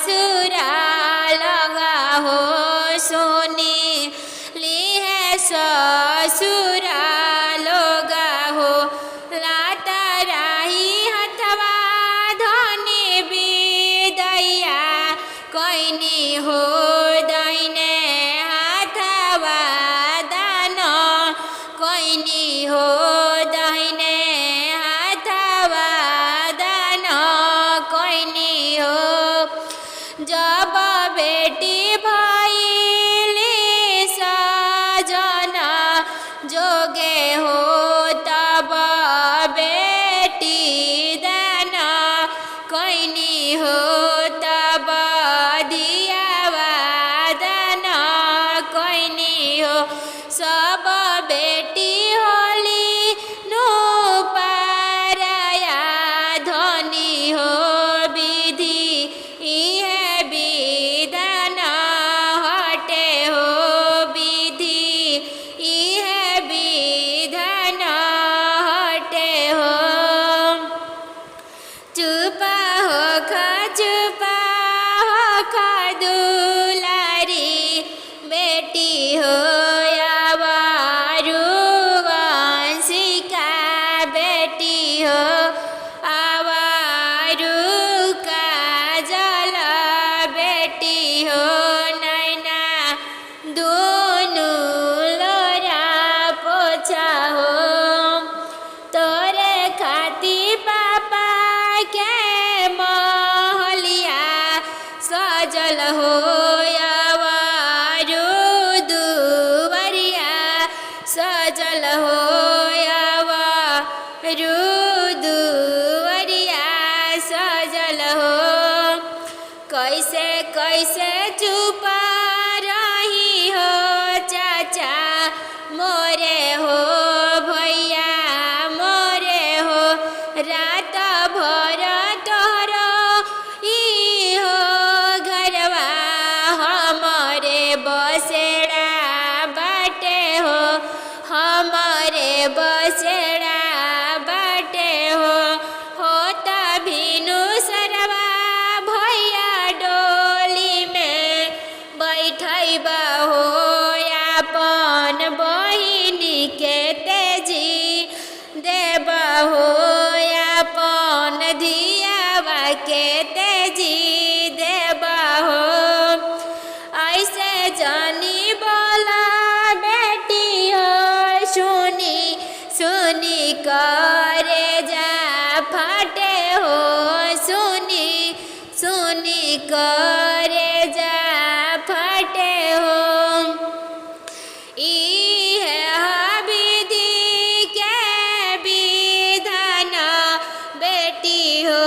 ससुराल हो सुनी ली है ससुराल हो लाता राही हथवा धनी विदैया कैनी हो दैने हाथवा दान कैनी हो दैने हाथवा दान कैनी हो जब बेटी भैली सजन जोगे हो तब बेटी दान कैनी हो तब दियावा दान कैनी हो सब बेटी होली नु पाराया धनी हो विधि इहे विधान हटे हो विधि इहे विधान हटे हो चुपा हो खा दुलारी बेटी हो आवारू वंशिका बेटी हो आवारू काजल बेटी हो नैना दोनों लोरा पोछा हो तोरे खाती पापा के महलिया सजल हो आवारू दुवरिया सजल हो आवारू दुवरिया सजल हो कैसे कैसे चुप रही हो चाचा मोरे हो भैया मोरे हो रात भर तोहर ई हो घरवा हमरे बसेड़ा बाटे हो हमरे बसेड़ा बाटे हो तभिनु सरवा भैया डोली में बैठैबा हो अपन बहिनी के तेजी देबा हो अपन धियावा के तेजी देबा हो ऐसे जानी बोला बेटी हो सुनी सुनी करे जा फटे हो सुनी सुनी करे जा फटे हो इहे विधि के विधान बेटी हो